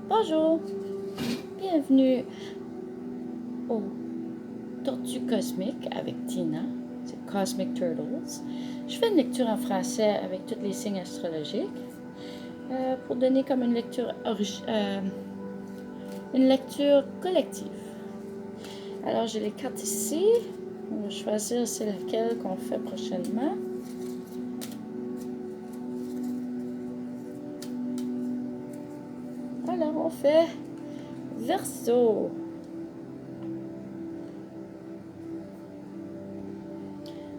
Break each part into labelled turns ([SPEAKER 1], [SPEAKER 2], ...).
[SPEAKER 1] Bonjour, bienvenue au Tortue Cosmique avec Tina, c'est Cosmic Turtles. Je fais une lecture en français avec tous les signes astrologiques pour donner comme une lecture collective. Alors j'ai les cartes ici, on va choisir c'est laquelle qu'on fait prochainement. Alors on fait Verseau.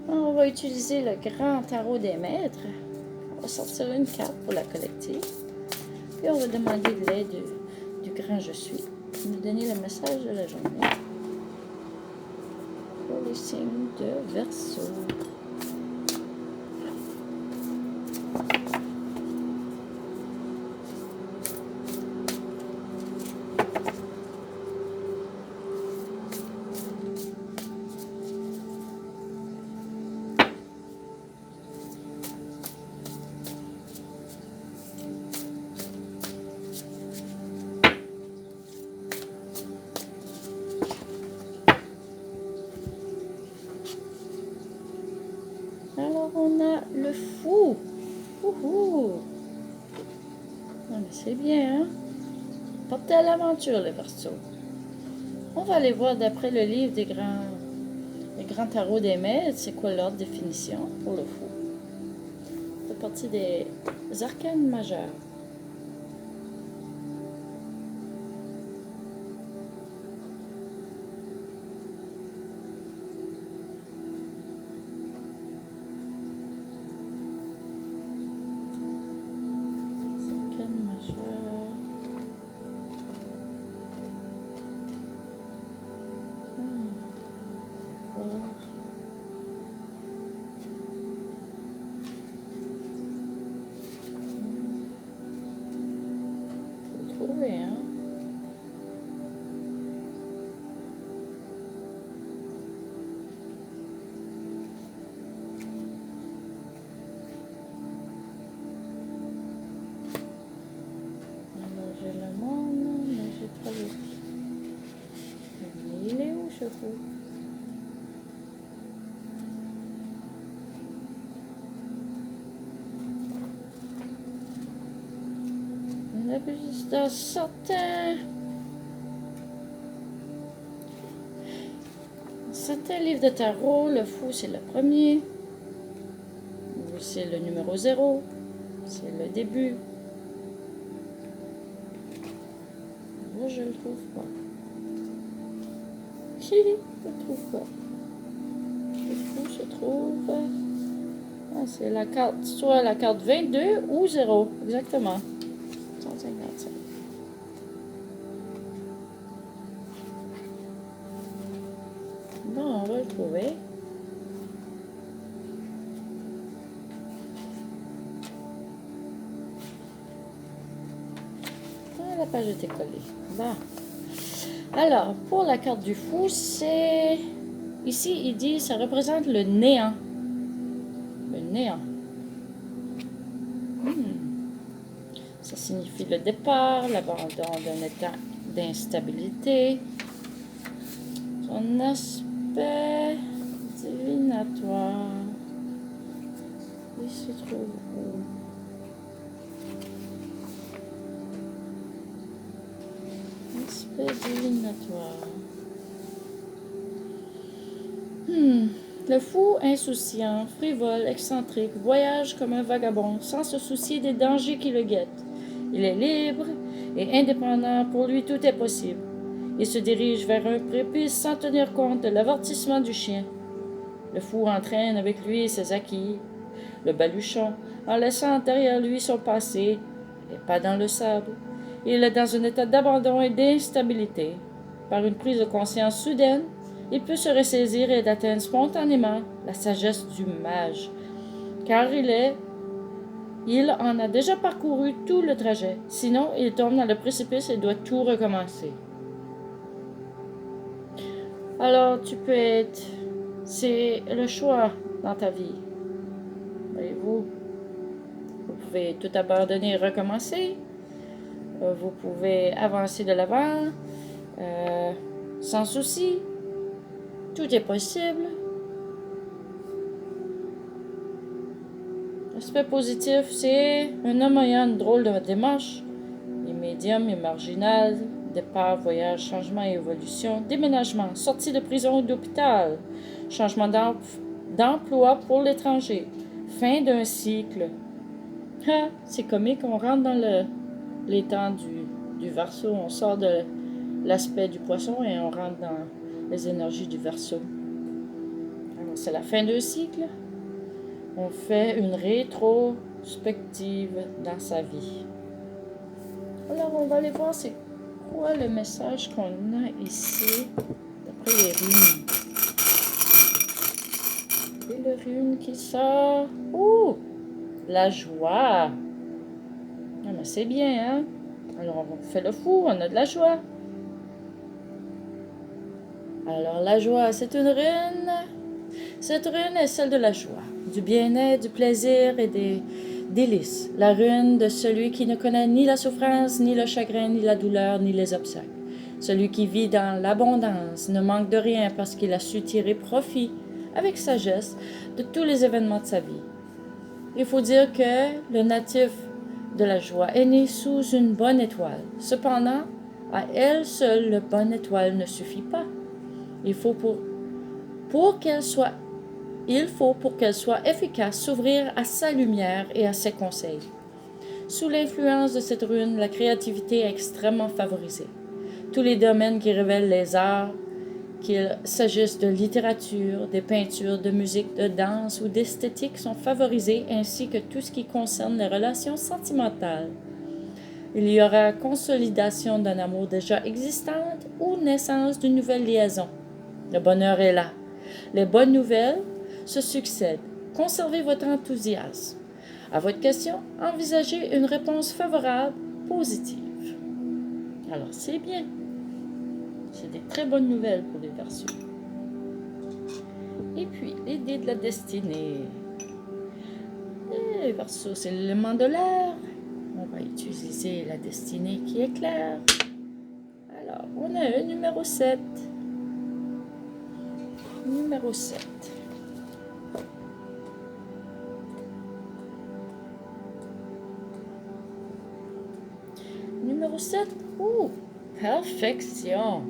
[SPEAKER 1] On va utiliser le grand tarot des maîtres. On va sortir une carte pour la collective. Puis on va demander de l'aide du grand je suis. Il nous donner le message de la journée pour les signes de Verseau. Alors on a le fou. Ouhou. Non mais c'est bien, hein? Portez à l'aventure les Verseaux. On va aller voir d'après le livre des grands tarots des maîtres, c'est quoi leur définition pour le fou. C'est partie des arcanes majeurs. Il est où ce fou? Dans certains livres de tarot, le fou c'est le premier, c'est le numéro 0, c'est le début. Là je le trouve pas. Je le trouve pas. Le fou se trouve. Ah, c'est la carte, soit la carte 22 ou 0, exactement. 155. Bon, on va le trouver. Ah, la page était collée. Bon. Alors, pour la carte du fou, c'est... Ici, il dit ça représente le néant. Le néant. Ça signifie le départ, l'abandon d'un état d'instabilité. Son aspect divinatoire. Il se trouve où? Aspect divinatoire. Le fou, insouciant, frivole, excentrique, voyage comme un vagabond, sans se soucier des dangers qui le guettent. Il est libre et indépendant, pour lui tout est possible. Il se dirige vers un précipice sans tenir compte de l'avertissement du chien. Le fou entraîne avec lui ses acquis, le baluchon, en laissant derrière lui son passé, et pas dans le sable. Il est dans un état d'abandon et d'instabilité. Par une prise de conscience soudaine, il peut se ressaisir et atteindre spontanément la sagesse du mage, car il en a déjà parcouru tout le trajet. Sinon, il tombe dans le précipice et doit tout recommencer. Alors, tu peux être... C'est le choix dans ta vie. Voyez-vous, vous pouvez tout abandonner et recommencer. Vous pouvez avancer de l'avant sans souci. Tout est possible. L'aspect positif, c'est un homme ayant une drôle de démarche. Il est médium, il est marginal. Départ, voyage, changement et évolution. Déménagement, sortie de prison ou d'hôpital. Changement d'emploi pour l'étranger. Fin d'un cycle. Ah, c'est comique, on rentre dans les temps du Verseau. On sort de l'aspect du Poisson et on rentre dans les énergies du Verseau. Alors, c'est la fin d'un cycle. On fait une rétrospective dans sa vie. Alors, on va aller voir c'est quoi le message qu'on a ici, d'après les runes. Et le rune qui sort. Oh! La joie. Ah, mais c'est bien, hein? Alors, on fait le fou, on a de la joie. Alors, la joie, c'est une rune. Cette rune est celle de la joie, du bien-être, du plaisir et des délices. La rune de celui qui ne connaît ni la souffrance, ni le chagrin, ni la douleur, ni les obstacles. Celui qui vit dans l'abondance, ne manque de rien parce qu'il a su tirer profit, avec sagesse, de tous les événements de sa vie. Il faut dire que le natif de la joie est né sous une bonne étoile. Cependant, à elle seule, la bonne étoile ne suffit pas. Il faut pour qu'elle soit efficace, s'ouvrir à sa lumière et à ses conseils. Sous l'influence de cette rune, la créativité est extrêmement favorisée. Tous les domaines qui révèlent les arts, qu'il s'agisse de littérature, des peintures, de musique, de danse ou d'esthétique, sont favorisés, ainsi que tout ce qui concerne les relations sentimentales. Il y aura consolidation d'un amour déjà existant ou naissance d'une nouvelle liaison. Le bonheur est là. Les bonnes nouvelles se succèdent. Conservez votre enthousiasme. À votre question, envisagez une réponse favorable, positive. Alors, c'est bien. C'est des très bonnes nouvelles pour les Verseaux. Et puis, les dés de la destinée. Les Verseaux, c'est l'élément de l'air. On va utiliser la destinée qui est claire. Alors, on a un numéro 7. Numéro 7. Numéro 7. Perfection.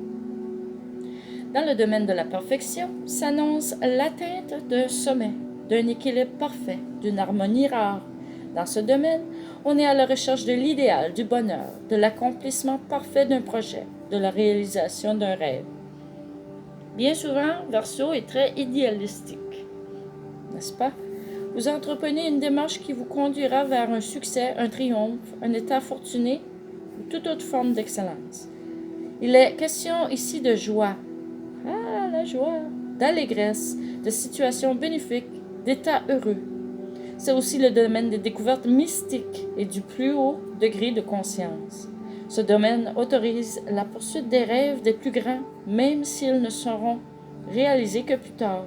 [SPEAKER 1] Dans le domaine de la perfection, s'annonce l'atteinte d'un sommet, d'un équilibre parfait, d'une harmonie rare. Dans ce domaine, on est à la recherche de l'idéal, du bonheur, de l'accomplissement parfait d'un projet, de la réalisation d'un rêve. Bien souvent, Verseau est très idéalistique, n'est-ce pas? Vous entreprenez une démarche qui vous conduira vers un succès, un triomphe, un état fortuné ou toute autre forme d'excellence. Il est question ici de joie. Ah, la joie! D'allégresse, de situations bénéfiques, d'états heureux. C'est aussi le domaine des découvertes mystiques et du plus haut degré de conscience. Ce domaine autorise la poursuite des rêves des plus grands, même s'ils ne seront réalisés que plus tard.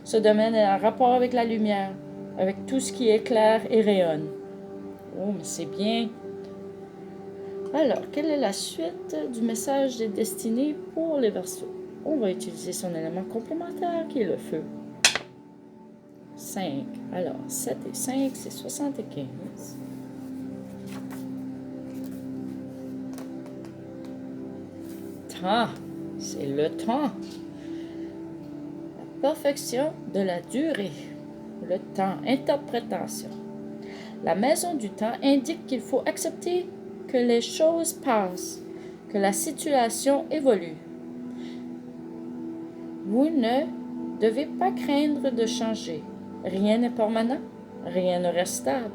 [SPEAKER 1] Ce domaine est en rapport avec la lumière, avec tout ce qui éclaire et rayonne. Oh, mais c'est bien! Alors, quelle est la suite du message des destinées pour les Verseaux? On va utiliser son élément complémentaire qui est le feu. 5. Alors, 7 et 5, c'est 75. Temps, c'est le temps. La perfection de la durée. Le temps, interprétation. La maison du temps indique qu'il faut accepter que les choses passent, que la situation évolue. Vous ne devez pas craindre de changer. Rien n'est permanent, rien ne reste stable.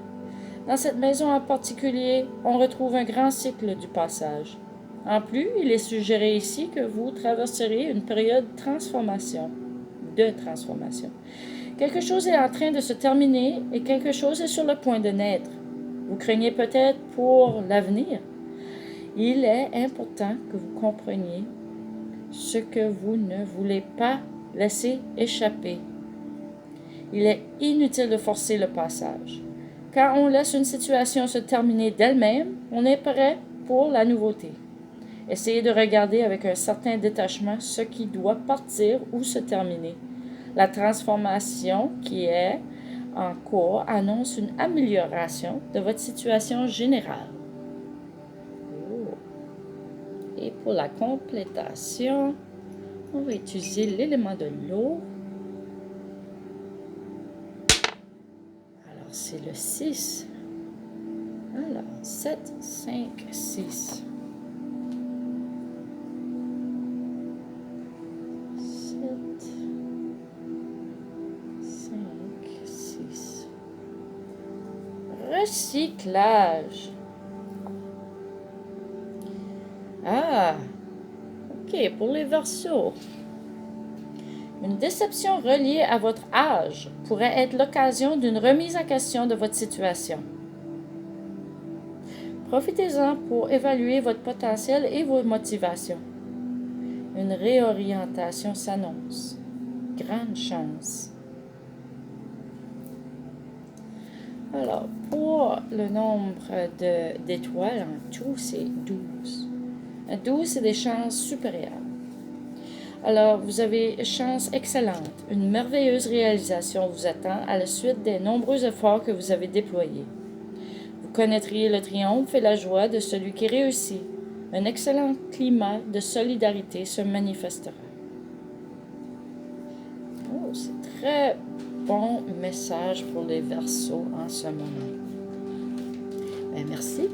[SPEAKER 1] Dans cette maison en particulier, on retrouve un grand cycle du passage. En plus, il est suggéré ici que vous traverserez une période de transformation. Quelque chose est en train de se terminer et quelque chose est sur le point de naître. Vous craignez peut-être pour l'avenir. Il est important que vous compreniez ce que vous ne voulez pas laisser échapper. Il est inutile de forcer le passage. Quand on laisse une situation se terminer d'elle-même, on est prêt pour la nouveauté. Essayez de regarder avec un certain détachement ce qui doit partir ou se terminer. La transformation qui est en cours annonce une amélioration de votre situation générale. Et pour la complétation, on va utiliser l'élément de l'eau. Alors, c'est le 6. Alors, 7, 5, 6. 7, 5, 6. Recyclage. Ah, ok, pour les Verseaux. Une déception reliée à votre âge pourrait être l'occasion d'une remise en question de votre situation. Profitez-en pour évaluer votre potentiel et vos motivations. Une réorientation s'annonce. Grande chance. Alors, pour le nombre d'étoiles en tout, c'est 12. 12, c'est des chances supérieures. Alors, vous avez chance excellente. Une merveilleuse réalisation vous attend à la suite des nombreux efforts que vous avez déployés. Vous connaîtriez le triomphe et la joie de celui qui réussit. Un excellent climat de solidarité se manifestera. Oh, c'est très bon message pour les Verseaux en ce moment. Bien, merci.